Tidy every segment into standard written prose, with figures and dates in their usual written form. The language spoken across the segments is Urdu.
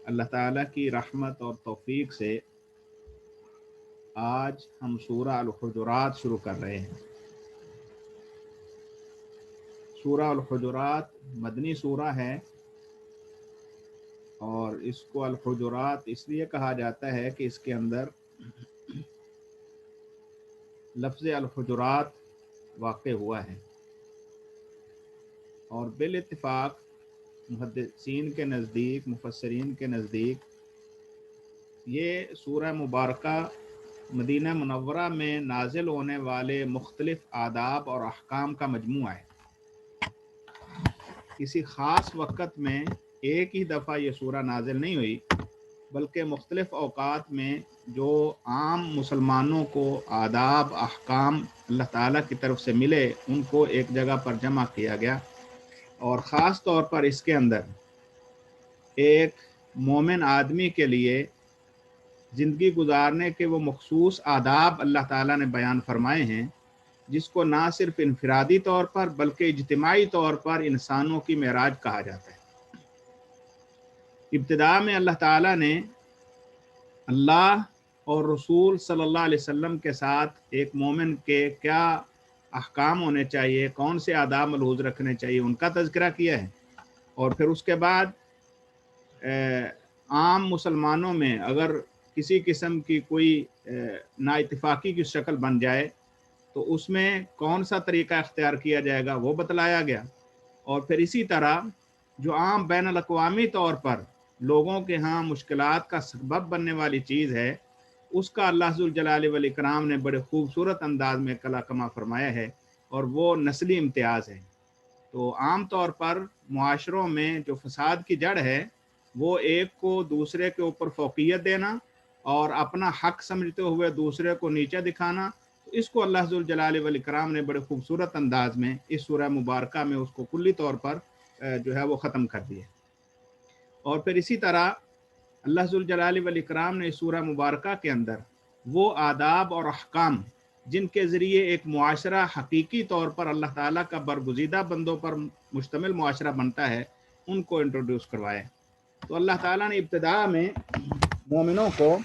اللہ تعالیٰ کی رحمت اور توفیق سے آج ہم سورہ الحجرات شروع کر رہے ہیں۔ سورہ الحجرات مدنی سورہ ہے، اور اس کو الحجرات اس لیے کہا جاتا ہے کہ اس کے اندر لفظ الحجرات واقع ہوا ہے، اور بالاتفاق محدثین کے نزدیک، مفسرین کے نزدیک یہ سورہ مبارکہ مدینہ منورہ میں نازل ہونے والے مختلف آداب اور احکام کا مجموعہ ہے۔ کسی خاص وقت میں ایک ہی دفعہ یہ سورہ نازل نہیں ہوئی، بلکہ مختلف اوقات میں جو عام مسلمانوں کو آداب احکام اللہ تعالیٰ کی طرف سے ملے ان کو ایک جگہ پر جمع کیا گیا، اور خاص طور پر اس کے اندر ایک مومن آدمی کے لیے زندگی گزارنے کے وہ مخصوص آداب اللہ تعالیٰ نے بیان فرمائے ہیں، جس کو نہ صرف انفرادی طور پر بلکہ اجتماعی طور پر انسانوں کی معراج کہا جاتا ہے۔ ابتدا میں اللہ تعالیٰ نے اللہ اور رسول صلی اللہ علیہ وسلم کے ساتھ ایک مومن کے کیا احکام ہونے چاہیے، کون سے آداب ملحوظ رکھنے چاہیے، ان کا تذکرہ کیا ہے، اور پھر اس کے بعد عام مسلمانوں میں اگر کسی قسم کی کوئی نا اتفاقی کی شکل بن جائے تو اس میں کون سا طریقہ اختیار کیا جائے گا وہ بتلایا گیا، اور پھر اسی طرح جو عام بین الاقوامی طور پر لوگوں کے ہاں مشکلات کا سبب بننے والی چیز ہے، اس کا اللہ ذوالجلال والاکرام نے بڑے خوبصورت انداز میں کما فرمایا ہے، اور وہ نسلی امتیاز ہے۔ تو عام طور پر معاشروں میں جو فساد کی جڑ ہے وہ ایک کو دوسرے کے اوپر فوقیت دینا اور اپنا حق سمجھتے ہوئے دوسرے کو نیچا دکھانا، تو اس کو اللہ ذوالجلال والاکرام نے بڑے خوبصورت انداز میں اس سورہ مبارکہ میں اس کو کلی طور پر جو ہے وہ ختم کر دیا۔ اور پھر اسی طرح اللہ ذوالجلال والاکرام نے اس سورہ مبارکہ کے اندر وہ آداب اور احکام جن کے ذریعے ایک معاشرہ حقیقی طور پر اللہ تعالیٰ کا برگزیدہ بندوں پر مشتمل معاشرہ بنتا ہے، ان کو انٹروڈیوس کروایا۔ تو اللہ تعالیٰ نے ابتدا میں مومنوں کو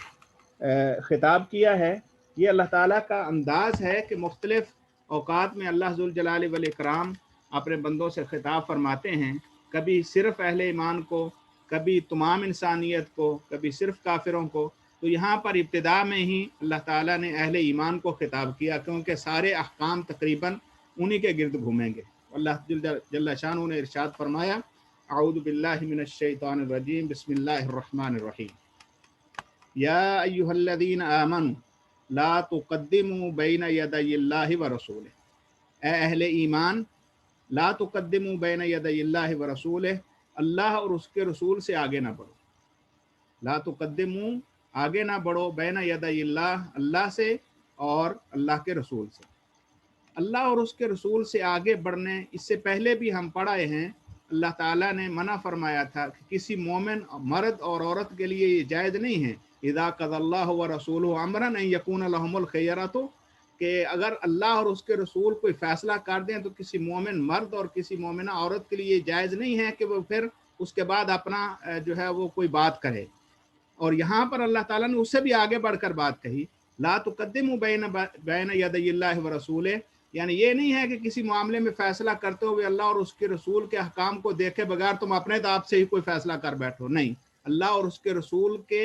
خطاب کیا ہے۔ یہ اللہ تعالیٰ کا انداز ہے کہ مختلف اوقات میں اللہ ذوالجلال والاکرام اپنے بندوں سے خطاب فرماتے ہیں، کبھی صرف اہل ایمان کو، کبھی تمام انسانیت کو، کبھی صرف کافروں کو۔ تو یہاں پر ابتدا میں ہی اللہ تعالیٰ نے اہل ایمان کو خطاب کیا، کیونکہ سارے احکام تقریباً انہی کے گرد گھومیں گے۔ اللہ جل شانہ نے ارشاد فرمایا، اعوذ باللہ من الشیطان الرجیم، بسم اللہ الرحمن الرحیم، یا ایہا الذین آمنوا لا تقدموا بین یدی اللہ ورسولہ، اے اہل ایمان، لا تقدموا بین یدی اللہ ورسولہ، اللہ اور اس کے رسول سے آگے نہ بڑھو۔ لا تقدموا، آگے نہ بڑھو، بین یدی اللہ، اللہ سے اور اللہ کے رسول سے۔ اللہ اور اس کے رسول سے آگے بڑھنے، اس سے پہلے بھی ہم پڑھائے ہیں، اللہ تعالیٰ نے منع فرمایا تھا کہ کسی مومن مرد اور عورت کے لیے یہ جائز نہیں ہے، اذا قضى اللہ ورسولہ امرا ان یکون لهم الخیرۃ، کہ اگر اللہ اور اس کے رسول کوئی فیصلہ کر دیں تو کسی مومن مرد اور کسی مومنہ عورت کے لیے جائز نہیں ہے کہ وہ پھر اس کے بعد اپنا جو ہے وہ کوئی بات کرے۔ اور یہاں پر اللہ تعالیٰ نے اس سے بھی آگے بڑھ کر بات کہی، لا تقدموا بین یدی اللہ ورسولہ، یعنی یہ نہیں ہے کہ کسی معاملے میں فیصلہ کرتے ہوئے اللہ اور اس کے رسول کے احکام کو دیکھے بغیر تم اپنے آپ سے ہی کوئی فیصلہ کر بیٹھو، نہیں، اللہ اور اس کے رسول کے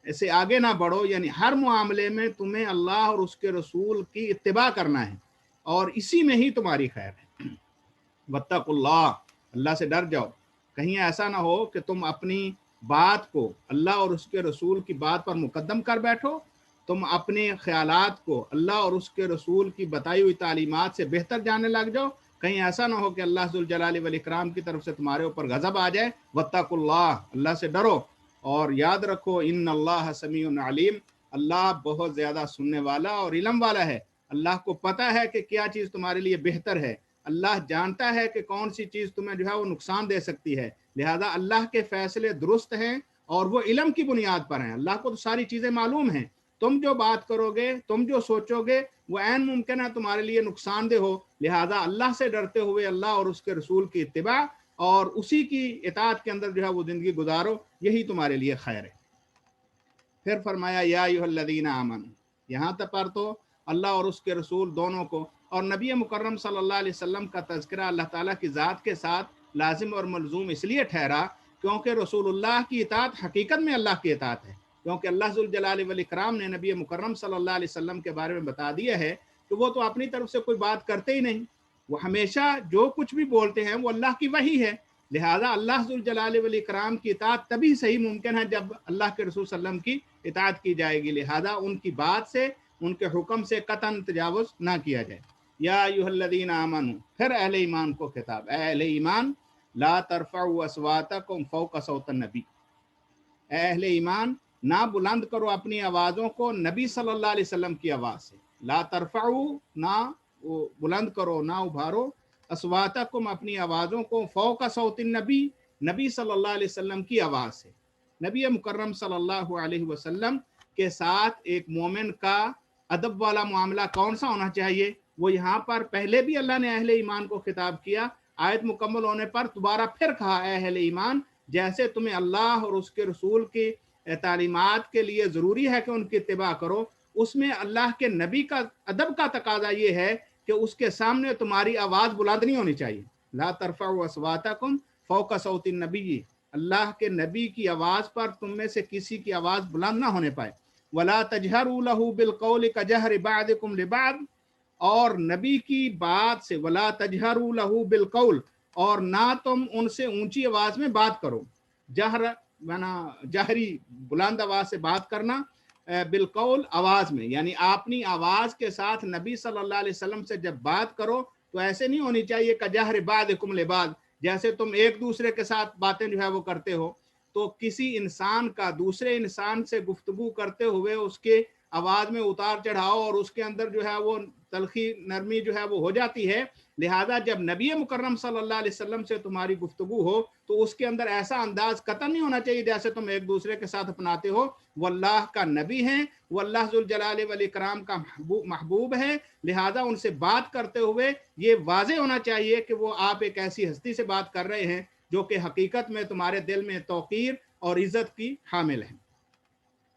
سے آگے نہ بڑھو، یعنی ہر معاملے میں تمہیں اللہ اور اس کے رسول کی اتباع کرنا ہے، اور اسی میں ہی تمہاری خیر ہے۔ واتقوا اللہ، اللہ سے ڈر جاؤ، کہیں ایسا نہ ہو کہ تم اپنی بات کو اللہ اور اس کے رسول کی بات پر مقدم کر بیٹھو، تم اپنے خیالات کو اللہ اور اس کے رسول کی بتائی ہوئی تعلیمات سے بہتر جاننے لگ جاؤ، کہیں ایسا نہ ہو کہ اللہ ذوالجلال والاکرام کی طرف سے تمہارے اوپر غضب آ جائے۔ واتقوا اللہ، اللہ سے ڈرو، اور یاد رکھو ان اللہ سمیع علیم، اللہ بہت زیادہ سننے والا اور علم والا ہے۔ اللہ کو پتہ ہے کہ کیا چیز تمہارے لیے بہتر ہے، اللہ جانتا ہے کہ کون سی چیز تمہیں جو ہے وہ نقصان دے سکتی ہے، لہذا اللہ کے فیصلے درست ہیں اور وہ علم کی بنیاد پر ہیں۔ اللہ کو تو ساری چیزیں معلوم ہیں، تم جو بات کرو گے، تم جو سوچو گے، وہ عین ممکن ہے تمہارے لیے نقصان دہ ہو، لہذا اللہ سے ڈرتے ہوئے اللہ اور اس کے رسول کی اتباع اور اسی کی اطاعت کے اندر جو ہے وہ زندگی گزارو، یہی تمہارے لیے خیر ہے۔ پھر فرمایا یا ایھا الذین آمنوا، یہاں تک پر تو اللہ اور اس کے رسول دونوں کو، اور نبی مکرم صلی اللہ علیہ وسلم کا تذکرہ اللہ تعالیٰ کی ذات کے ساتھ لازم اور ملزوم اس لیے ٹھہرا کیونکہ رسول اللہ کی اطاعت حقیقت میں اللہ کی اطاعت ہے، کیونکہ اللہ ذوالجلال والاکرام نے نبی مکرم صلی اللہ علیہ وسلم کے بارے میں بتا دیا ہے کہ وہ تو اپنی طرف سے کوئی بات کرتے ہی نہیں، وہ ہمیشہ جو کچھ بھی بولتے ہیں وہ اللہ کی وحی ہے، لہذا اللہ ذوالجلال والاکرام کی اطاعت تبھی صحیح ممکن ہے جب اللہ کے رسول صلی اللہ علیہ وسلم کی اطاعت کی جائے گی، لہذا ان کی بات سے، ان کے حکم سے قطعاً تجاوز نہ کیا جائے۔ یا ایھا الذین آمنوا، پھر اہل ایمان کو خطاب، اے اہل ایمان لا ترفعوا اصواتکم فوق صوت النبی، اے اہل ایمان نہ بلند کرو اپنی آوازوں کو نبی صلی اللہ علیہ وسلم کی آواز سے، لا ترفعوا نہ بلند کرو، نہ ابھارو، اصواتکم اپنی آوازوں کو، فوق صوت النبی نبی صلی اللہ علیہ وسلم کی آواز سے۔ نبی مکرم صلی اللہ علیہ وسلم کے ساتھ ایک مومن کا ادب والا معاملہ کون سا ہونا چاہیے، وہ یہاں پر پہلے بھی اللہ نے اہل ایمان کو خطاب کیا، آیت مکمل ہونے پر دوبارہ پھر کہا اے اہل ایمان، جیسے تمہیں اللہ اور اس کے رسول کی تعلیمات کے لیے ضروری ہے کہ ان کی اتباع کرو، اس میں اللہ کے نبی کا ادب کا تقاضا یہ ہے کہ اس کے سامنے تمہاری آواز بلند نہیں ہونی چاہیے، لا ترفعوا اصواتکم فوق صوت النبی، اللہ کے نبی کی آواز پر تم میں سے کسی کی آواز بلند نہ ہونے پائے، ولا تجہروا لہ بالقول کجہر بعضکم لبعض، اور نبی کی بات سے، ولا تجہروا لہ بالقول، اور نہ تم ان سے اونچی آواز میں بات کرو، جہر جہری بلند آواز سے بات کرنا، بالقول آواز میں، یعنی اپنی آواز کے ساتھ نبی صلی اللہ علیہ وسلم سے جب بات کرو تو ایسے نہیں ہونی چاہیے کجہر بعضکم لبعض، جیسے تم ایک دوسرے کے ساتھ باتیں جو ہے وہ کرتے ہو، تو کسی انسان کا دوسرے انسان سے گفتگو کرتے ہوئے اس کے آواز میں اتار چڑھاؤ اور اس کے اندر جو ہے وہ تلخی نرمی جو ہے وہ ہو جاتی ہے، لہذا جب نبی مکرم صلی اللہ علیہ وسلم سے تمہاری گفتگو ہو تو اس کے اندر ایسا انداز قطعا نہیں ہونا چاہیے جیسے تم ایک دوسرے کے ساتھ اپناتے ہو، وہ اللہ کا نبی ہیں، وہ اللہ ذوالجلال والاکرام کا محبوب ہے، لہذا ان سے بات کرتے ہوئے یہ واضح ہونا چاہیے کہ وہ آپ ایک ایسی ہستی سے بات کر رہے ہیں جو کہ حقیقت میں تمہارے دل میں توقیر اور عزت کی حامل ہے۔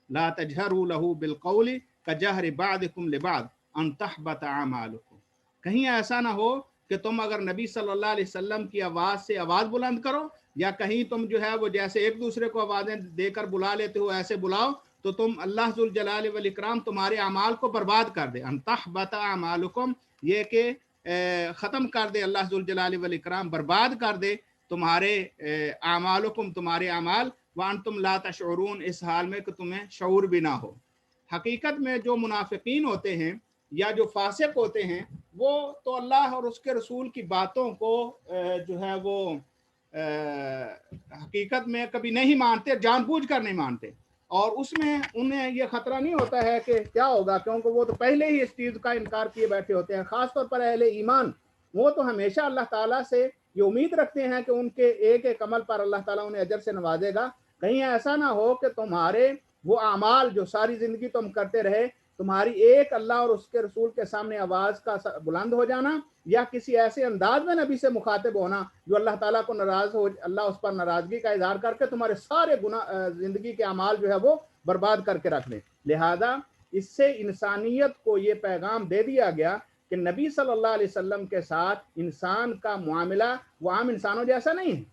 لا تجہروا لہ بالقول کجہر بعضکم لبعض ان تحبط اعمالکم، کہیں ایسا نہ ہو کہ تم اگر نبی صلی اللہ علیہ وسلم کی آواز سے آواز بلند کرو، یا کہیں تم جو ہے وہ جیسے ایک دوسرے کو آوازیں دے کر بلا لیتے ہو ایسے بلاؤ تو تم اللہ ذوالجلال والاکرام تمہارے اعمال کو برباد کر دے، ان تحبط اعمالکم، یہ کہ ختم کر دے اللہ ذوالجلال والاکرام، برباد کر دے تمہارے اعمالکم، تمہارے اعمال، وانتم لا تشعرون، اس حال میں کہ تمہیں شعور بھی نہ ہو۔ حقیقت میں جو منافقین ہوتے ہیں یا جو فاسق ہوتے ہیں وہ تو اللہ اور اس کے رسول کی باتوں کو جو ہے وہ حقیقت میں کبھی نہیں مانتے، جان بوجھ کر نہیں مانتے، اور اس میں انہیں یہ خطرہ نہیں ہوتا ہے کہ کیا ہوگا، کیونکہ وہ تو پہلے ہی اس چیز کا انکار کیے بیٹھے ہوتے ہیں، خاص طور پر اہل ایمان، وہ تو ہمیشہ اللہ تعالیٰ سے یہ امید رکھتے ہیں کہ ان کے ایک ایک عمل پر اللہ تعالیٰ انہیں اجر سے نوازے گا، کہیں ایسا نہ ہو کہ تمہارے وہ اعمال جو ساری زندگی تم کرتے رہے، تمہاری ایک اللہ اور اس کے رسول کے سامنے آواز کا بلند ہو جانا یا کسی ایسے انداز میں نبی سے مخاطب ہونا جو اللہ تعالیٰ کو ناراض ہو، اللہ اس پر ناراضگی کا اظہار کر کے تمہارے سارے زندگی کے اعمال جو ہے وہ برباد کر کے رکھ دیں، لہذا اس سے انسانیت کو یہ پیغام دے دیا گیا کہ نبی صلی اللہ علیہ وسلم کے ساتھ انسان کا معاملہ وہ عام انسانوں جیسا نہیں ہے،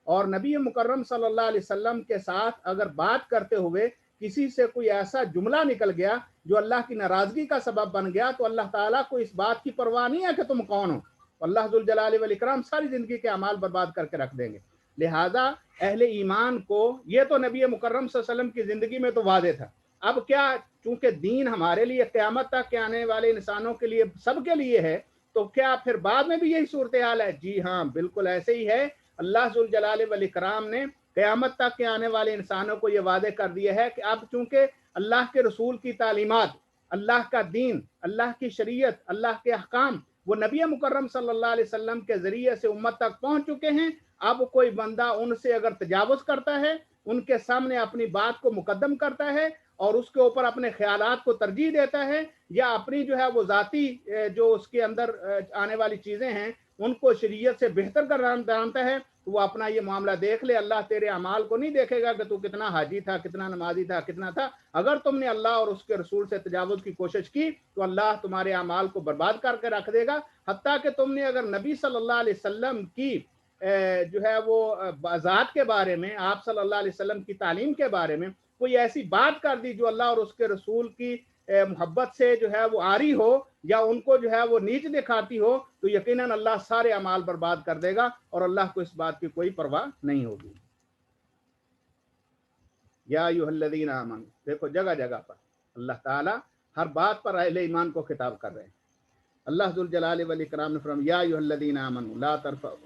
اور نبی مکرم صلی اللہ علیہ وسلم کے ساتھ اگر بات کرتے ہوئے کسی سے کوئی ایسا جملہ نکل گیا جو اللہ کی ناراضگی کا سبب بن گیا تو اللہ تعالیٰ کو اس بات کی پرواہ نہیں ہے کہ تم کون ہو، اللہ ذوالجلال والاکرام ساری زندگی کے اعمال برباد کر کے رکھ دیں گے، لہذا اہل ایمان کو یہ تو نبی مکرم صلی اللہ علیہ وسلم کی زندگی میں تو واضح تھا، اب کیا چونکہ دین ہمارے لیے قیامت تک کے آنے والے انسانوں کے لیے سب کے لیے ہے، تو کیا پھر بعد میں بھی یہی صورتحال ہے؟ جی ہاں، بالکل ایسے ہی ہے، اللہ ذوالجلال والاکرام نے قیامت تک کے آنے والے انسانوں کو یہ وعدے کر دیا ہے کہ اب چونکہ اللہ کے رسول کی تعلیمات، اللہ کا دین، اللہ کی شریعت، اللہ کے احکام وہ نبی مکرم صلی اللہ علیہ وسلم کے ذریعے سے امت تک پہنچ چکے ہیں، اب کوئی بندہ ان سے اگر تجاوز کرتا ہے، ان کے سامنے اپنی بات کو مقدم کرتا ہے اور اس کے اوپر اپنے خیالات کو ترجیح دیتا ہے یا اپنی جو ہے وہ ذاتی جو اس کے اندر آنے والی چیزیں ہیں ان کو شریعت سے بہتر کر جانتا ہے، تو وہ اپنا یہ معاملہ دیکھ لے. اللہ تیرے اعمال کو نہیں دیکھے گا کہ تو کتنا حاجی تھا, کتنا نمازی تھا, کتنا تھا. اگر تم نے اللہ اور اس کے رسول سے تجاوز کی کوشش کی تو اللہ تمہارے اعمال کو برباد کر کے رکھ دے گا. حتیٰ کہ تم نے اگر نبی صلی اللہ علیہ وسلم کی جو ہے وہ ذات کے بارے میں, آپ صلی اللہ علیہ وسلم کی تعلیم کے بارے میں کوئی ایسی بات کر دی جو اللہ اور اس کے رسول کی محبت سے جو ہے وہ آری ہو یا ان کو جو ہے وہ نیچ دکھاتی ہو, تو یقیناً اللہ سارے اعمال برباد کر دے گا اور اللہ کو اس بات کی کوئی پرواہ نہیں ہوگی. یا ایھا الذین آمنوا, دیکھو جگہ جگہ پر اللہ تعالیٰ ہر بات پر اہل ایمان کو خطاب کر رہے ہیں. اللہ ذوالجلال والاکرام نے فرمایا یا ایھا الذین آمنوا لا ترفعوا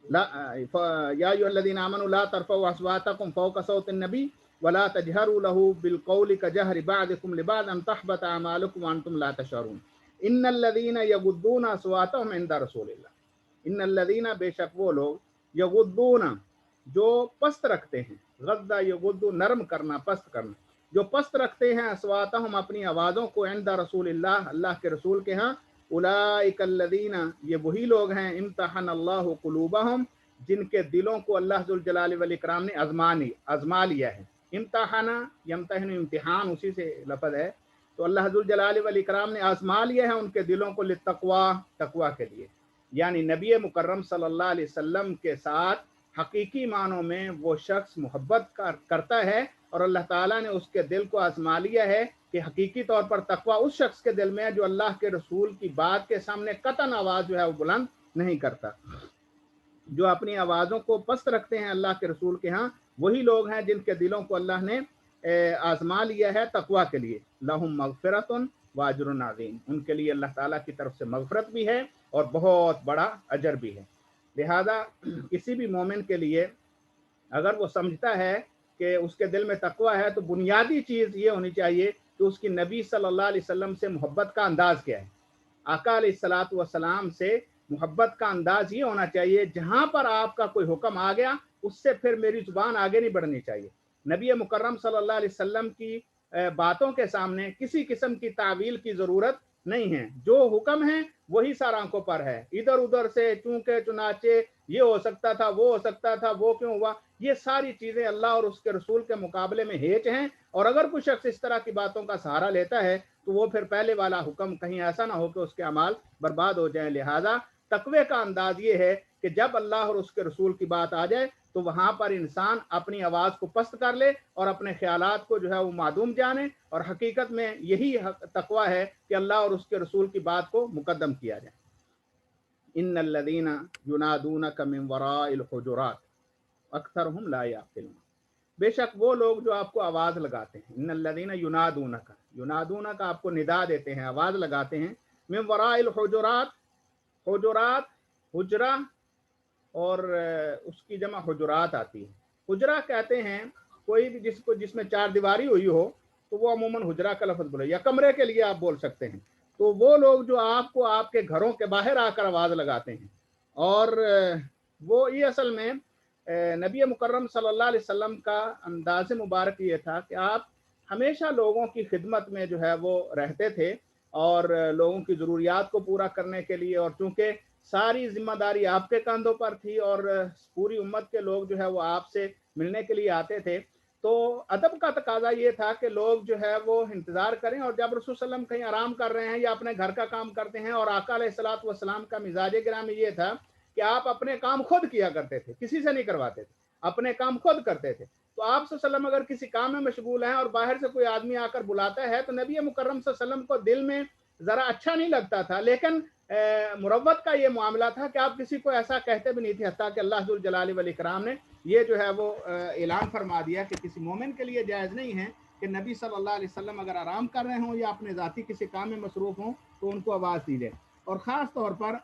یا ایھا الذین آمنوا لا ترفعوا اصواتکم فوق صوت النبی ولا تجهروا له بالقول كجهر بعضكم لبعض ان تحبط اعمالكم وانتم لا تشعرون ان الذين يغضون اصواتهم عند رسول الله. ان الذين, بے شک وہ لوگ, یغضون جو پست رکھتے ہیں, غض یغض نرم کرنا, پست کرنا, جو پست رکھتے ہیں, اصواتهم اپنی آوازوں کو, عند رسول اللہ, اللہ کے رسول کے ہاں, اولئک الذین, یہ وہی لوگ ہیں, امتحن اللہ قلوبہم, جن کے دلوں کو اللہ ذوالجلال والاکرام نے آزما لیا ہے. امتحانہ یمتحن امتحان اسی سے لفظ ہے. تو اللہ ذوالجلال والاکرام نے آزما لیا ہے ان کے دلوں کو للتقوی, تقوی کے لیے. یعنی نبی مکرم صلی اللہ علیہ وسلم کے ساتھ حقیقی معنوں میں وہ شخص محبت کرتا ہے اور اللہ تعالیٰ نے اس کے دل کو آزما لیا ہے کہ حقیقی طور پر تقوی اس شخص کے دل میں ہے جو اللہ کے رسول کی بات کے سامنے قطعاً آواز جو ہے وہ بلند نہیں کرتا. جو اپنی آوازوں کو پست رکھتے ہیں اللہ کے رسول کے ہاں, وہی لوگ ہیں جن کے دلوں کو اللہ نے آزما لیا ہے تقوی کے لیے. لہم مغفرۃ واجر عظیم, ان کے لیے اللہ تعالیٰ کی طرف سے مغفرت بھی ہے اور بہت بڑا اجر بھی ہے. لہذا کسی بھی مومن کے لیے اگر وہ سمجھتا ہے کہ اس کے دل میں تقوی ہے تو بنیادی چیز یہ ہونی چاہیے کہ اس کی نبی صلی اللہ علیہ وسلم سے محبت کا انداز کیا ہے. آقا علیہ الصلوۃ والسلام سے محبت کا انداز یہ ہونا چاہیے, جہاں پر آپ کا کوئی حکم آ گیا اس سے پھر میری زبان آگے نہیں بڑھنی چاہیے. نبی مکرم صلی اللہ علیہ وسلم کی باتوں کے سامنے کسی قسم کی تعویل کی ضرورت نہیں ہے. جو حکم ہے وہی سار آنکھوں پر ہے. ادھر ادھر سے چونکہ چنانچہ یہ ہو سکتا تھا, وہ ہو سکتا تھا, وہ کیوں ہوا, یہ ساری چیزیں اللہ اور اس کے رسول کے مقابلے میں ہیچ ہیں. اور اگر کوئی شخص اس طرح کی باتوں کا سہارا لیتا ہے تو وہ پھر پہلے والا حکم کہیں ایسا نہ ہو کہ اس کے اعمال برباد ہو جائیں. لہذا تقوی کا انداز یہ ہے کہ جب اللہ اور اس کے رسول کی بات آ جائے تو وہاں پر انسان اپنی آواز کو پست کر لے اور اپنے خیالات کو جو ہے وہ معدوم جانے, اور حقیقت میں یہی تقوی ہے کہ اللہ اور اس کے رسول کی بات کو مقدم کیا جائے. ان الذین ینادونک من وراء الحجرات اکثرهم لا یعقلون, بے شک وہ لوگ جو آپ کو آواز لگاتے ہیں. ان الذین ینادونک, ینادونک آپ کو ندا دیتے ہیں, آواز لگاتے ہیں. من وراء الحجرات, حجرات حجرہ اور اس کی جمع حجرات آتی ہے. حجرہ کہتے ہیں کوئی بھی جس میں چار دیواری ہوئی ہو تو وہ عموماً حجرہ کا لفظ بولے, یا کمرے کے لیے آپ بول سکتے ہیں. تو وہ لوگ جو آپ کو آپ کے گھروں کے باہر آ کر آواز لگاتے ہیں, اور وہ یہ اصل میں نبی مکرم صلی اللہ علیہ وسلم کا انداز مبارک یہ تھا کہ آپ ہمیشہ لوگوں کی خدمت میں جو ہے وہ رہتے تھے اور لوگوں کی ضروریات کو پورا کرنے کے لیے, اور چونکہ ساری ذمہ داری آپ کے کاندھوں پر تھی اور پوری امت کے لوگ جو ہے وہ آپ سے ملنے کے لیے آتے تھے, تو ادب کا تقاضا یہ تھا کہ لوگ جو ہے وہ انتظار کریں, اور جب رسول صلی اللہ علیہ وسلم کہیں آرام کر رہے ہیں یا اپنے گھر کا کام کرتے ہیں, اور آقا علیہ الصلوۃ والسلام کا مزاج گرامی یہ تھا کہ آپ اپنے کام خود کیا کرتے تھے, کسی سے نہیں کرواتے تھے, اپنے کام خود کرتے تھے. تو آپ صلی اللہ علیہ وسلم اگر کسی کام میں مشغول ہیں اور باہر سے کوئی آدمی آ کر بلاتا ہے تو نبی مکرم صلی اللہ علیہ وسلم کو دل میں ذرا اچھا نہیں لگتا تھا, لیکن مروت کا یہ معاملہ تھا کہ آپ کسی کو ایسا کہتے بھی نہیں تھے, حتیٰ کہ اللہ ذوالجلال والاکرام نے یہ جو ہے وہ اعلان فرما دیا کہ کسی مومن کے لیے جائز نہیں ہے کہ نبی صلی اللہ علیہ وسلم اگر آرام کر رہے ہوں یا اپنے ذاتی کسی کام میں مصروف ہوں تو ان کو آواز دی جائے. اور خاص طور پر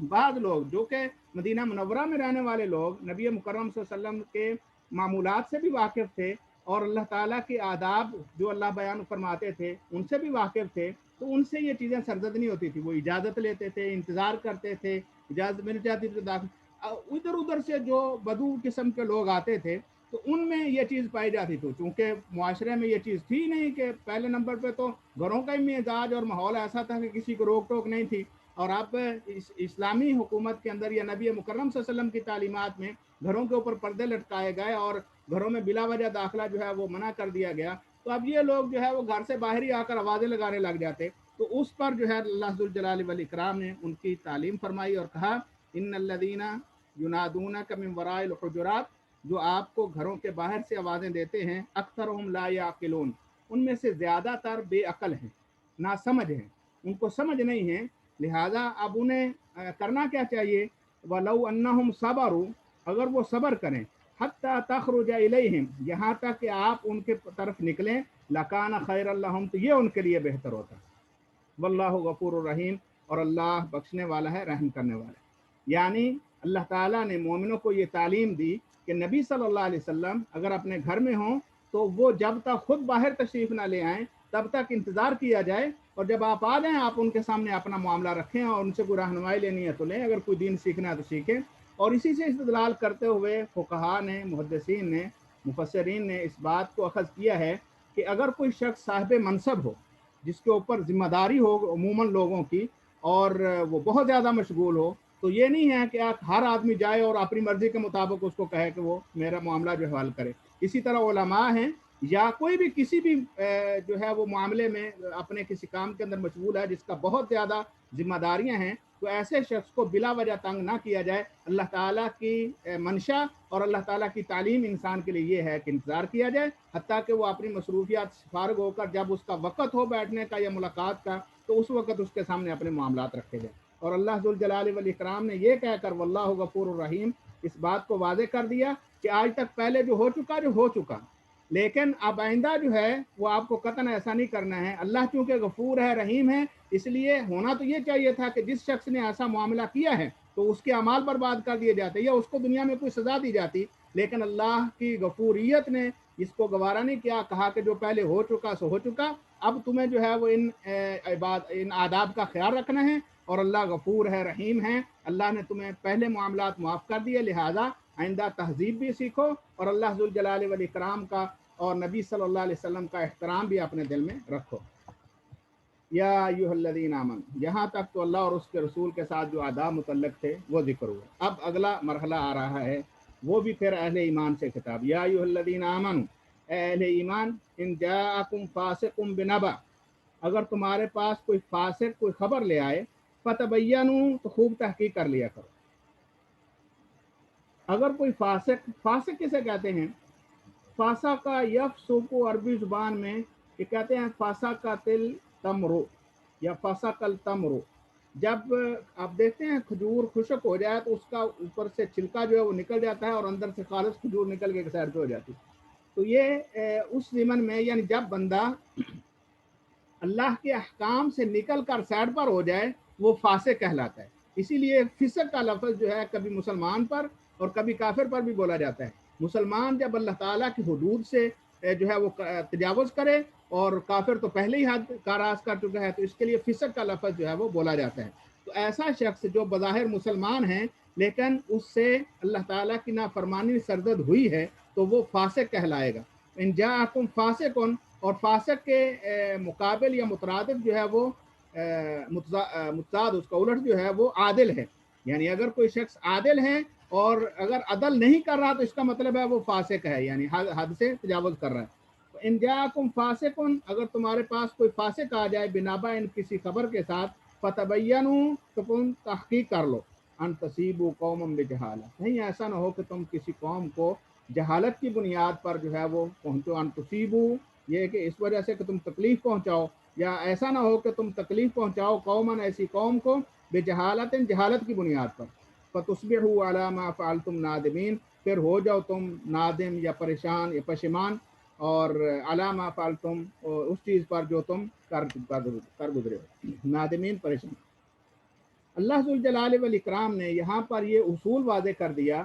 بعض لوگ جو کہ مدینہ منورہ میں رہنے والے لوگ نبی مکرم صلی اللہ علیہ وسلم کے معمولات سے بھی واقف تھے اور اللہ تعالیٰ کے آداب جو اللہ بیان فرماتے تھے ان سے بھی واقف تھے, تو ان سے یہ چیزیں سرزد نہیں ہوتی تھی. وہ اجازت لیتے تھے, انتظار کرتے تھے, اجازت مل جاتی تھی. ادھر ادھر سے جو بدو قسم کے لوگ آتے تھے تو ان میں یہ چیز پائی جاتی تھی, چونکہ معاشرے میں یہ چیز تھی نہیں کہ پہلے نمبر پہ تو گھروں کا ہی مزاج اور ماحول ایسا تھا کہ کسی کو روک ٹوک نہیں تھی. اور آپ اسلامی حکومت کے اندر یا نبی مکرم صلی اللہ علیہ وسلم کی تعلیمات میں گھروں کے اوپر پردے لٹکائے گئے اور گھروں میں بلا وجہ داخلہ جو ہے وہ منع کر دیا گیا، تو اب یہ لوگ جو ہے وہ گھر سے باہر ہی آ کر آوازیں لگانے لگ جاتے، تو اس پر جو ہے اللہ ذوالجلال والاکرام نے ان کی تعلیم فرمائی اور کہا ان الذین ینادونک من وراء الحجرات، جو آپ کو گھروں کے باہر سے آوازیں دیتے ہیں، اکثرهم لا یعقلون، ان میں سے زیادہ تر بے عقل ہیں، ناسمجھ ہیں، ان کو سمجھ نہیں ہے، لہذا اب انہیں کرنا کیا چاہیے، وَلَوْ أَنَّهُمْ صَبَرُوا، اگر وہ صبر کریں، حتیٰ تخرج الیہم، یہاں تک کہ آپ ان کے طرف نکلیں، لکان خیر اللہم، تو یہ ان کے لیے بہتر ہوتا، واللہ غفور الرحیم، اور اللہ بخشنے والا ہے، رحم کرنے والا ہے۔ یعنی اللہ تعالیٰ نے مومنوں کو یہ تعلیم دی کہ نبی صلی اللہ علیہ وسلم اگر اپنے گھر میں ہوں تو وہ جب تک خود باہر تشریف نہ لے آئیں تب تک انتظار کیا جائے، اور جب آپ آ جائیں آپ ان کے سامنے اپنا معاملہ رکھیں اور ان سے کوئی رہنمائی لینی ہے تو لیں، اگر کوئی دین سیکھنا ہے تو سیکھیں۔ اور اسی سے استدلال کرتے ہوئے فقہاء نے، محدثین نے، مفسرین نے اس بات کو اخذ کیا ہے کہ اگر کوئی شخص صاحب منصب ہو، جس کے اوپر ذمہ داری ہو عموماً لوگوں کی، اور وہ بہت زیادہ مشغول ہو، تو یہ نہیں ہے کہ آپ ہر آدمی جائے اور اپنی مرضی کے مطابق اس کو کہے کہ وہ میرا معاملہ جو ہے حل کرے۔ اسی طرح علماء ہیں یا کوئی بھی کسی بھی جو ہے وہ معاملے میں اپنے کسی کام کے اندر مشغول ہے جس کا بہت زیادہ ذمہ داریاں ہیں، تو ایسے شخص کو بلا وجہ تنگ نہ کیا جائے۔ اللہ تعالیٰ کی منشا اور اللہ تعالیٰ کی تعلیم انسان کے لیے یہ ہے کہ انتظار کیا جائے حتیٰ کہ وہ اپنی مصروفیات سے فارغ ہو کر جب اس کا وقت ہو بیٹھنے کا یا ملاقات کا تو اس وقت اس کے سامنے اپنے معاملات رکھے جائیں۔ اور اللہ ذوالجلال والاکرام نے یہ کہہ کر واللہ غفور الرحیم اس بات کو واضح کر دیا کہ آج تک پہلے جو ہو چکا، لیکن اب آئندہ جو ہے وہ آپ کو قطعاً ایسا نہیں کرنا ہے۔ اللہ چونکہ غفور ہے، رحیم ہے، اس لیے ہونا تو یہ چاہیے تھا کہ جس شخص نے ایسا معاملہ کیا ہے تو اس کے اعمال برباد کر دیے جاتے یا اس کو دنیا میں کوئی سزا دی جاتی، لیکن اللہ کی غفوریت نے اس کو گوارا نہیں کیا، کہا کہ جو پہلے ہو چکا سو ہو چکا، اب تمہیں جو ہے وہ ان آداب کا خیال رکھنا ہے، اور اللہ غفور ہے، رحیم ہے، اللہ نے تمہیں پہلے معاملات معاف کر دیے، لہٰذا آئندہ تہذیب بھی سیکھو اور اللہ ذوالجلال والاکرام کا اور نبی صلی اللہ علیہ وسلم کا احترام بھی اپنے دل میں رکھو۔ یا ایھا الذین آمنوا، یہاں تک تو اللہ اور اس کے رسول کے ساتھ جو آداب متعلق تھے وہ ذکر ہوئے۔ اب اگلا مرحلہ آ رہا ہے، وہ بھی پھر اہل ایمان سے خطاب۔ یا ایھا الذین آمنوا، اے اہل ایمان، ان جاءکم فاسق بنبأ، اگر تمہارے پاس کوئی فاسق کوئی خبر لے آئے، فتبینوا، تو خوب تحقیق کر لیا کرو۔ اگر کوئی فاسق کسے کہتے ہیں؟ فاسا کا یفسو کو عربی زبان میں یہ کہتے ہیں فاسا کا تل تمرو یا فاسا کل تمرو، جب آپ دیکھتے ہیں کھجور خشک ہو جائے تو اس کا اوپر سے چھلکا جو ہے وہ نکل جاتا ہے اور اندر سے خالص کھجور نکل کے سائڈ پہ ہو جاتی، تو یہ اس زمن میں یعنی جب بندہ اللہ کے احکام سے نکل کر سائڈ پر ہو جائے وہ فاسق کہلاتا ہے۔ اسی لیے فسق کا لفظ جو ہے کبھی مسلمان پر اور کبھی کافر پر بھی بولا جاتا ہے۔ مسلمان جب اللہ تعالیٰ کی حدود سے جو ہے وہ تجاوز کرے، اور کافر تو پہلے ہی حد کا راز کر چکا ہے، تو اس کے لیے فسق کا لفظ جو ہے وہ بولا جاتا ہے۔ تو ایسا شخص جو بظاہر مسلمان ہے لیکن اس سے اللہ تعالیٰ کی نافرمانی سرزد ہوئی ہے تو وہ فاسق کہلائے گا۔ ان جاءکم فاسقن، اور فاسق کے مقابل یا مترادف جو ہے وہ متضاد، اس کا الٹ جو ہے وہ عادل ہے، یعنی اگر کوئی شخص عادل ہے اور اگر عدل نہیں کر رہا تو اس کا مطلب ہے وہ فاسق ہے، یعنی حد سے تجاوز کر رہا ہے۔ ان جاءکم فاسقن، اگر تمہارے پاس کوئی فاسق آ جائے بنبأ، ان کسی خبر کے ساتھ، فتبینوا، تو تم تحقیق کر لو، ان تصیبوا قوما بجہالہ، کہیں ایسا نہ ہو کہ تم کسی قوم کو جہالت کی بنیاد پر جو ہے وہ پہنچو، ان تصیبوا، یہ کہ اس وجہ سے کہ تم تکلیف پہنچاؤ، یا ایسا نہ ہو کہ تم تکلیف پہنچاؤ قوماً، ایسی قوم کو، بجہالت، جہالت کی بنیاد پر، فتصبحوا علی ما فعلتم نادمین، پھر ہو جاؤ تم نادم یا پریشان یا پشیمان، اور علی ما فعلتم، اس چیز پر جو تم کر گزرے ہو، نادمین، پریشان۔ اللہ ذوالجلال والاکرام نے یہاں پر یہ اصول واضح کر دیا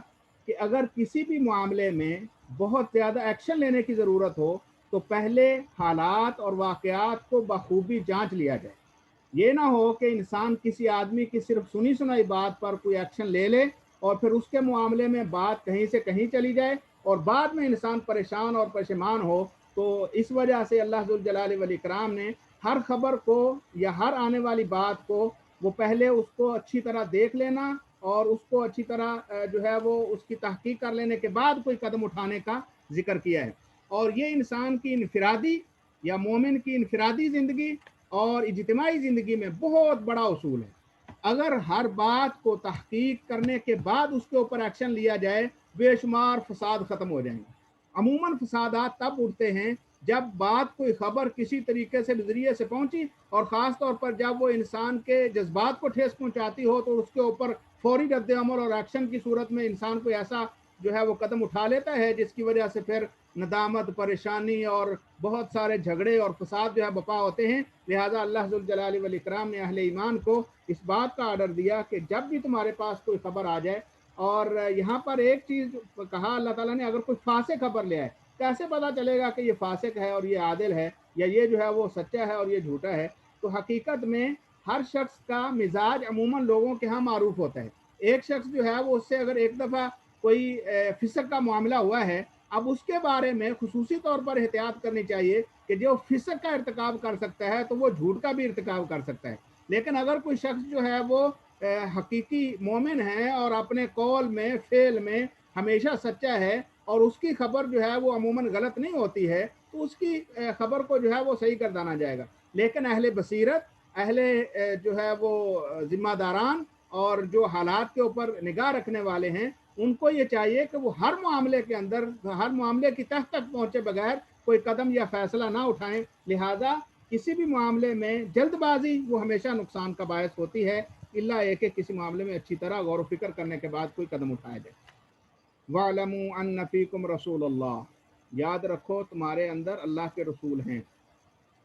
کہ اگر کسی بھی معاملے میں بہت زیادہ ایکشن لینے کی ضرورت ہو تو پہلے حالات اور واقعات کو بخوبی جانچ لیا جائے۔ یہ نہ ہو کہ انسان کسی آدمی کی صرف سنی سنائی بات پر کوئی ایکشن لے لے اور پھر اس کے معاملے میں بات کہیں سے کہیں چلی جائے اور بعد میں انسان پریشان اور پشیمان ہو۔ تو اس وجہ سے اللہ ذوالجلال والاکرام نے ہر خبر کو یا ہر آنے والی بات کو وہ پہلے اس کو اچھی طرح دیکھ لینا اور اس کو اچھی طرح جو ہے وہ اس کی تحقیق کر لینے کے بعد کوئی قدم اٹھانے کا ذکر کیا ہے۔ اور یہ انسان کی انفرادی یا مومن کی انفرادی زندگی اور اجتماعی زندگی میں بہت بڑا اصول ہے۔ اگر ہر بات کو تحقیق کرنے کے بعد اس کے اوپر ایکشن لیا جائے، بے شمار فساد ختم ہو جائیں گے۔ عموماً فسادات تب اٹھتے ہیں جب بات کوئی خبر کسی طریقے سے ذریعے سے پہنچی اور خاص طور پر جب وہ انسان کے جذبات کو ٹھیس پہنچاتی ہو تو اس کے اوپر فوری رد عمل اور ایکشن کی صورت میں انسان کو ایسا جو ہے وہ قدم اٹھا لیتا ہے جس کی وجہ سے پھر ندامت، پریشانی اور بہت سارے جھگڑے اور فساد جو ہے بپا ہوتے ہیں۔ لہٰذا اللہ ذوالجلال والاکرام نے اہل ایمان کو اس بات کا آرڈر دیا کہ جب بھی تمہارے پاس کوئی خبر آ جائے، اور یہاں پر ایک چیز کہا اللہ تعالیٰ نے، اگر کوئی فاسق خبر لے آئے، کیسے پتا چلے گا کہ یہ فاسق ہے اور یہ عادل ہے یا یہ جو ہے وہ سچا ہے اور یہ جھوٹا ہے؟ تو حقیقت میں ہر شخص کا مزاج عموماً لوگوں کے ہاں معروف ہوتا ہے۔ ایک شخص جو ہے وہ اس سے اگر ایک دفعہ کوئی فسق کا معاملہ ہوا ہے، اب اس کے بارے میں خصوصی طور پر احتیاط کرنی چاہیے کہ جو فسق کا ارتکاب کر سکتا ہے تو وہ جھوٹ کا بھی ارتکاب کر سکتا ہے۔ لیکن اگر کوئی شخص جو ہے وہ حقیقی مومن ہے اور اپنے قول میں فعل میں ہمیشہ سچا ہے اور اس کی خبر جو ہے وہ عموماً غلط نہیں ہوتی ہے، تو اس کی خبر کو جو ہے وہ صحیح کر دانا جائے گا۔ لیکن اہل بصیرت، اہل جو ہے وہ ذمہ داران اور جو حالات کے اوپر نگاہ رکھنے والے ہیں، ان کو یہ چاہیے کہ وہ ہر معاملے کے اندر، ہر معاملے کی تہ تک پہنچے بغیر کوئی قدم یا فیصلہ نہ اٹھائیں۔ لہٰذا کسی بھی معاملے میں جلد بازی وہ ہمیشہ نقصان کا باعث ہوتی ہے، الا یہ کہ کسی معاملے میں اچھی طرح غور و فکر کرنے کے بعد کوئی قدم اٹھایا جائے۔ وَاعْلَمُوا أَنَّ فِيكُمْ رَسُولَ اللَّهِ، یاد رکھو تمہارے اندر اللہ کے رسول ہیں۔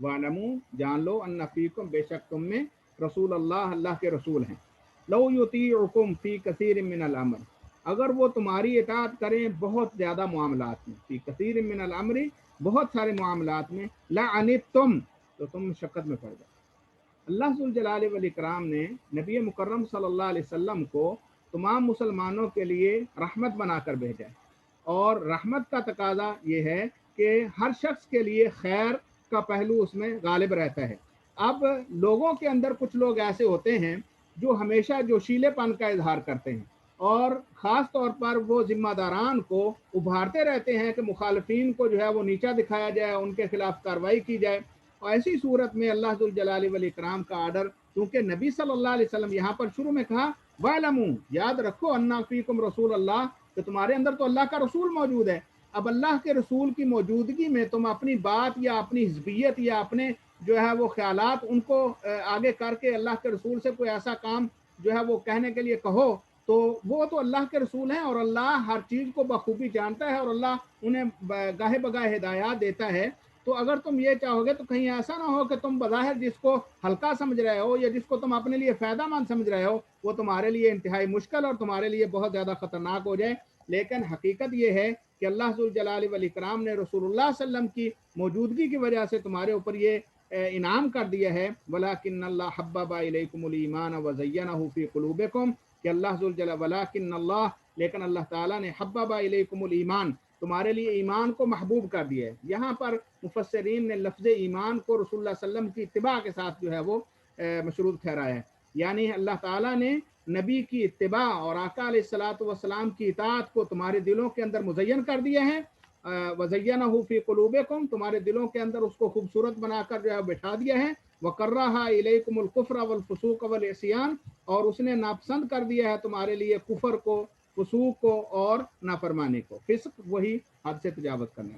وَاعْلَمُوا، جان لو، أَنَّ فِيكُمْ، بے شک تم میں، رسول اللہ، اللہ کے رسول ہیں۔ لَوْ يُطِيعُكُمْ فِي كَثِيرٍ مِّنَ الْأَمْرِ، اگر وہ تمہاری اطاعت کریں بہت زیادہ معاملات میں، فی کثیر من الامر، بہت سارے معاملات میں، لعنتم، تو تم مشقت میں پڑ جاؤ۔ اللہ ذوالجلال والاکرام نے نبی مکرم صلی اللہ علیہ وسلم کو تمام مسلمانوں کے لیے رحمت بنا کر بھیجا ہے، اور رحمت کا تقاضا یہ ہے کہ ہر شخص کے لیے خیر کا پہلو اس میں غالب رہتا ہے۔ اب لوگوں کے اندر کچھ لوگ ایسے ہوتے ہیں جو ہمیشہ جوشیلے پن کا اظہار کرتے ہیں، اور خاص طور پر وہ ذمہ داران کو ابھارتے رہتے ہیں کہ مخالفین کو جو ہے وہ نیچا دکھایا جائے، ان کے خلاف کارروائی کی جائے۔ اور ایسی صورت میں اللہ ذوالجلال والاکرام کا آرڈر، کیونکہ نبی صلی اللہ علیہ وسلم یہاں پر شروع میں کہا وَاعْلَمُوا، یاد رکھو، اَنَّ فِيكُمْ رسول اللہ، کہ تمہارے اندر تو اللہ کا رسول موجود ہے۔ اب اللہ کے رسول کی موجودگی میں تم اپنی بات یا اپنی حزبیت یا اپنے جو ہے وہ خیالات ان کو آگے کر کے اللہ کے رسول سے کوئی ایسا کام جو ہے وہ کہنے کے لیے کہو، تو وہ تو اللہ کے رسول ہیں اور اللہ ہر چیز کو بخوبی جانتا ہے اور اللہ انہیں گاہے بگاہے ہدایات دیتا ہے۔ تو اگر تم یہ چاہو گے تو کہیں ایسا نہ ہو کہ تم بظاہر جس کو ہلکا سمجھ رہے ہو یا جس کو تم اپنے لیے فائدہ مند سمجھ رہے ہو، وہ تمہارے لیے انتہائی مشکل اور تمہارے لیے بہت زیادہ خطرناک ہو جائے۔ لیکن حقیقت یہ ہے کہ اللہ ذوالجلال والاکرام نے رسول اللہ صلی اللہ علیہ وسلم کی موجودگی کی وجہ سے تمہارے اوپر یہ انعام کر دیا ہے، وَلَٰكِنَّ اللَّهَ حَبَّبَ إِلَيْكُمُ الْإِيمَانَ وَزَيَّنَهُ فِي قُلُوبِكُمْ، کہ اللہ ذوالجلال، وَلَٰكِنَّ اللَّهَ، لیکن اللہ تعالیٰ نے، حَبَّبَ إِلَيْكُمُ الْإِيمَانَ، تمہارے لیے ایمان کو محبوب کر دیا ہے۔ یہاں پر مفسرین نے لفظ ایمان کو رسول اللہ صلی اللہ علیہ وسلم کی اتباع کے ساتھ جو ہے وہ مشروط ٹھہرایا ہے، یعنی اللہ تعالیٰ نے نبی کی اتباع اور آقا علیہ الصلوۃ والسلام کی اطاعت کو تمہارے دلوں کے اندر مزین کر دیا ہے۔ وَزَيَّنَهُ فِي قُلُوبِكُمْ، تمہارے دلوں کے اندر اس کو خوبصورت بنا کر جو ہے بٹھا دیا ہے۔ وَكَرَّهَ إِلَيْكُمُ الْكُفْرَ وَالْفُسُوقَ وَالْعِصْيَانَ، اور اس نے ناپسند کر دیا ہے تمہارے لیے کفر کو، فسوق کو اور نافرمانی کو۔ فسق وہی حد سے تجاوز کرنے،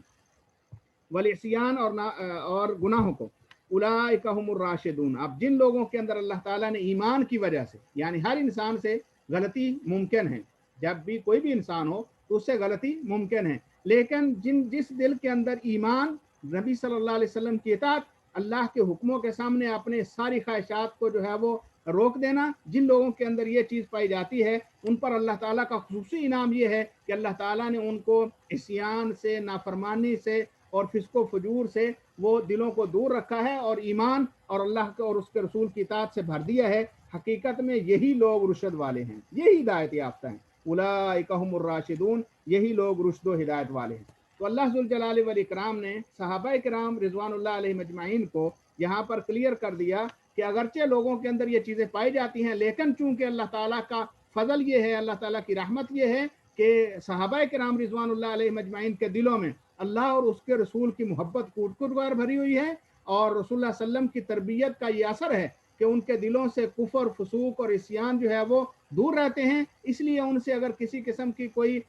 والعصیان اور گناہوں کو۔ اولئک هم الراشدون، اب جن لوگوں کے اندر اللہ تعالیٰ نے ایمان کی وجہ سے، یعنی ہر انسان سے غلطی ممکن ہے، جب بھی کوئی بھی انسان ہو تو اس سے غلطی ممکن ہے، لیکن جس دل کے اندر ایمان، نبی صلی اللہ علیہ وسلم کی اطاعت، اللہ کے حکموں کے سامنے اپنے ساری خواہشات کو جو ہے وہ روک دینا، جن لوگوں کے اندر یہ چیز پائی جاتی ہے، ان پر اللہ تعالیٰ کا خصوصی انعام یہ ہے کہ اللہ تعالیٰ نے ان کو عصیان سے، نافرمانی سے اور فسق و فجور سے وہ دلوں کو دور رکھا ہے، اور ایمان اور اللہ کے اور اس کے رسول کی اطاعت سے بھر دیا ہے۔ حقیقت میں یہی لوگ رشد والے ہیں، یہی ہدایت یافتہ ہیں۔ اولئک هم الراشدون، یہی لوگ رشد و ہدایت والے ہیں۔ تو اللہ ذوالجلال والاکرام نے صحابہ کرام رضوان اللہ علیہم اجمعین کو یہاں پر کلیئر کر دیا کہ اگرچہ لوگوں کے اندر یہ چیزیں پائی جاتی ہیں، لیکن چونکہ اللہ تعالیٰ کا فضل یہ ہے، اللہ تعالیٰ کی رحمت یہ ہے کہ صحابہ کرام رضوان اللہ علیہ مجمعین کے دلوں میں اللہ اور اس کے رسول کی محبت کوٹ کوٹ بار بھری ہوئی ہے، اور رسول اللہ صلی اللہ علیہ وسلم کی تربیت کا یہ اثر ہے کہ ان کے دلوں سے کفر، فسوق اور عصیان جو ہے وہ دور رہتے ہیں۔ اس لیے ان سے اگر کسی قسم کی کوئی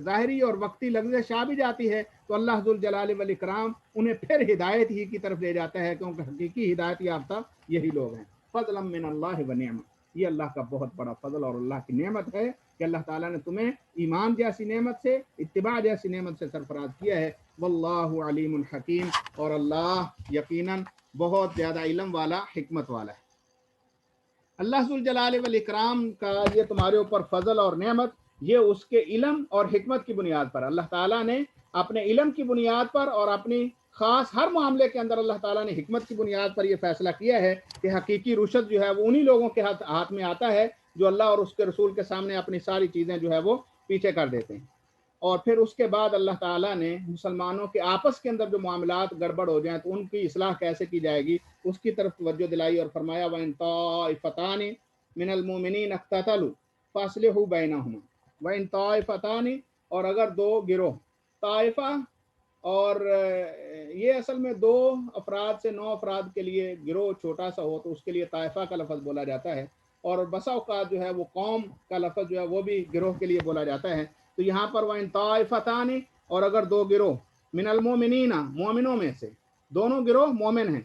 ظاہری اور وقتی لغزش آ بھی جاتی ہے تو اللہ ذوالجلال والاکرام انہیں پھر ہدایت ہی کی طرف لے جاتا ہے، کیونکہ حقیقی ہدایت یافتہ یہی لوگ ہیں۔ فضلا من اللہ و نعمت، یہ اللہ کا بہت بڑا فضل اور اللہ کی نعمت ہے کہ اللہ تعالیٰ نے تمہیں ایمان جیسی نعمت سے، اتباع جیسی نعمت سے سرفراز کیا ہے۔ واللہ علیم حکیم، اور اللہ یقیناً بہت زیادہ علم والا، حکمت والا ہے۔ اللہ ذوالجلال والاکرام کا یہ تمہارے اوپر فضل اور نعمت، یہ اس کے علم اور حکمت کی بنیاد پر، اللہ تعالیٰ نے اپنے علم کی بنیاد پر اور اپنی خاص ہر معاملے کے اندر اللہ تعالیٰ نے حکمت کی بنیاد پر یہ فیصلہ کیا ہے کہ حقیقی رشد جو ہے وہ انہی لوگوں کے ہاتھ میں آتا ہے جو اللہ اور اس کے رسول کے سامنے اپنی ساری چیزیں جو ہے وہ پیچھے کر دیتے ہیں۔ اور پھر اس کے بعد اللہ تعالیٰ نے مسلمانوں کے آپس کے اندر جو معاملات گڑبڑ ہو جائیں تو ان کی اصلاح کیسے کی جائے گی اس کی طرف توجہ دلائی، اور فرمایا وَإِن طَائِفَتَانِ مِنَ الْمُؤْمِنِينَ اقْتَتَلُوا فَأَصْلِحُوا بَيْنَهُمَا وَإِن طَائِفَتَانِ، اور اگر دو گروہ، طائفہ اور یہ اصل میں 2 افراد سے 9 افراد کے لیے گروہ چھوٹا سا ہو تو اس کے لیے طائفہ کا لفظ بولا جاتا ہے، اور بسا اوقات جو ہے وہ قوم کا لفظ جو ہے وہ بھی گروہ کے لیے بولا جاتا ہے۔ تو یہاں پر وَإِن طَائِفَتَانِ، اور اگر 2 گروہ، من المؤمنین، مومنوں میں سے، دونوں گروہ مومن ہیں،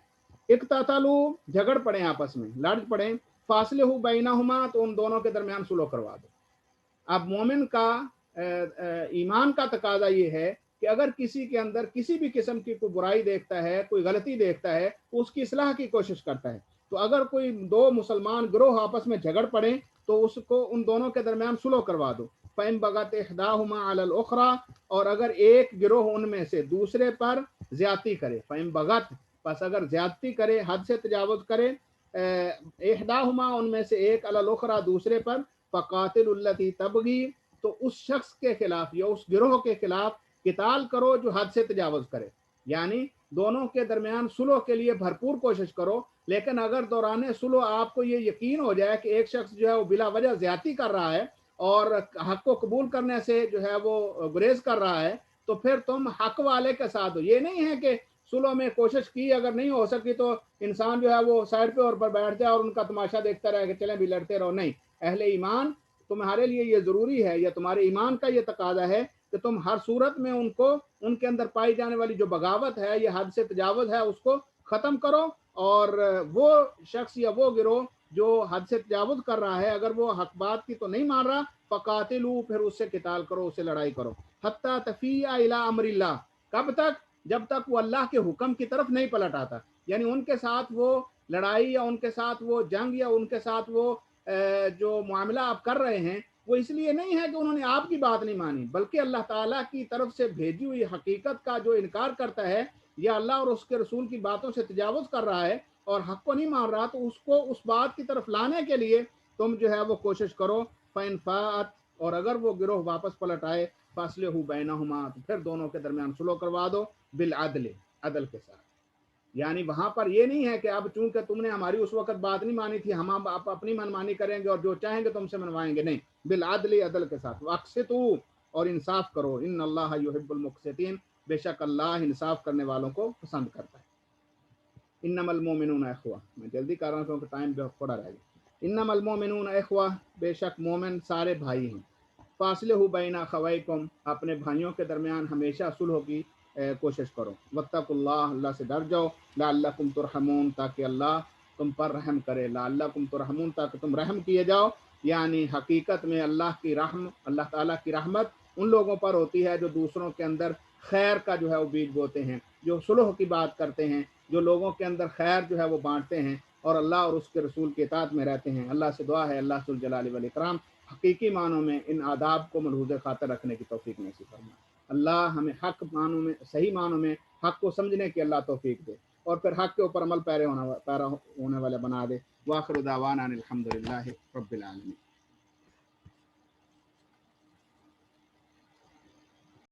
اقتتلوا، جھگڑ پڑے آپس میں، لڑ پڑے، فاصلحوا بینہما، تو ان دونوں کے درمیان صلح کروا دو۔ اب مومن کا ایمان کا تقاضا یہ ہے کہ اگر کسی کے اندر کسی بھی قسم کی کوئی برائی دیکھتا ہے، کوئی غلطی دیکھتا ہے، اس کی اصلاح کی کوشش کرتا ہے۔ تو اگر کوئی 2 مسلمان گروہ آپس میں جھگڑ پڑے تو اس کو ان دونوں کے درمیان صلح کروا دو۔ فَإِن بَغَتْ إِحْدَاهُمَا عَلَى الْأُخْرَى، اور اگر ایک گروہ ان میں سے دوسرے پر زیادتی کرے، فَإِن بَغَتْ، پس اگر زیادتی کرے، حد سے تجاوز کرے، إِحْدَاهُمَا، ان میں سے ایک، عَلَى الْأُخْرَى، دوسرے پر، فَقَاتِلُوا الَّتِي تَبْغِي، تو اس شخص کے خلاف یا اس گروہ کے خلاف قتال کرو جو حد سے تجاوز کرے، یعنی دونوں کے درمیان صلح کے لیے بھرپور کوشش کرو، لیکن اگر دوران صلح آپ کو یہ یقین ہو جائے کہ ایک شخص جو ہے وہ بلا وجہ زیادتی کر رہا ہے اور حق کو قبول کرنے سے جو ہے وہ گریز کر رہا ہے، تو پھر تم حق والے کے ساتھ ہو۔ یہ نہیں ہے کہ صلح میں کوشش کی، اگر نہیں ہو سکی تو انسان جو ہے وہ سائڈ پہ اور پر بیٹھ جائے اور ان کا تماشا دیکھتا رہے کہ چلیں بھی لڑتے رہو۔ نہیں، اہل ایمان، تمہارے لیے یہ ضروری ہے، یا تمہارے ایمان کا یہ تقاضا ہے کہ تم ہر صورت میں ان کے اندر پائی جانے والی جو بغاوت ہے، یہ حد سے تجاوز ہے، اس کو ختم کرو، اور وہ شخص یا وہ گروہ جو حد سے تجاوز کر رہا ہے اگر وہ حق بات کی تو نہیں مان رہا، فقاتلوا، پھر اس سے قتال کرو، اس سے لڑائی کرو، حتی تفیء الی امر اللہ، کب تک؟ جب تک وہ اللہ کے حکم کی طرف نہیں پلٹ آتا۔ یعنی ان کے ساتھ وہ لڑائی یا ان کے ساتھ وہ جنگ یا ان کے ساتھ وہ جو معاملہ آپ کر رہے ہیں وہ اس لیے نہیں ہے کہ انہوں نے آپ کی بات نہیں مانی، بلکہ اللہ تعالیٰ کی طرف سے بھیجی ہوئی حقیقت کا جو انکار کرتا ہے یا اللہ اور اس کے رسول کی باتوں سے تجاوز کر رہا ہے اور حق کو نہیں مان رہا، تو اس کو اس بات کی طرف لانے کے لیے تم جو ہے وہ کوشش کرو۔ فَإِن فَاءَتْ، اور اگر وہ گروہ واپس پلٹ آئے، فَأَصْلِحُوا بَيْنَهُمَا، تو پھر دونوں کے درمیان صلح کروا دو، بالعدل، عدل کے ساتھ۔ یعنی وہاں پر یہ نہیں ہے کہ اب چونکہ تم نے ہماری اس وقت بات نہیں مانی تھی، ہم اب اپنی منمانی کریں گے اور جو چاہیں گے تم سے منوائیں گے، نہیں، بالعدل، عدل کے ساتھ، واقسطوا، اور انصاف کرو، ان اللہ یحب المقسطین، بے شک اللہ انصاف کرنے والوں کو پسند کرتا ہے۔ انما المؤمنون اخوہ، میں جلدی کر رہا ہوں کیونکہ ٹائم جو تھوڑا رہ گیا۔ انما المؤمنون اخوہ، بے شک مومن سارے بھائی ہیں۔ فاصلحوا بین اخویکم، اپنے بھائیوں کے درمیان ہمیشہ صلح کی کوشش کرو۔ واتقوا اللہ، اللہ سے ڈر جاؤ، لعلکم ترحمون، تاکہ اللہ تم پر رحم کرے، لعلکم ترحمون، تاکہ تم رحم کیے جاؤ۔ یعنی حقیقت میں اللہ تعالیٰ کی رحمت ان لوگوں پر ہوتی ہے جو دوسروں کے اندر خیر کا جو ہے وہ بیج بوتے ہیں، جو صلح کی بات کرتے ہیں، جو لوگوں کے اندر خیر جو ہے وہ بانٹتے ہیں اور اللہ اور اس کے رسول کے اطاعت میں رہتے ہیں۔ اللہ سے دعا ہے اللہ ذوالجلال والاکرام حقیقی معنوں میں ان آداب کو ملحوظ خاطر رکھنے کی توفیق نصیب فرمائے۔ اللہ ہمیں حق معنوں میں، صحیح معنوں میں حق کو سمجھنے کی اللہ توفیق دے، اور پھر حق کے اوپر عمل پیرا ہونے والے بنا دے۔ وآخر دعوانا الحمدللہ رب العالمین۔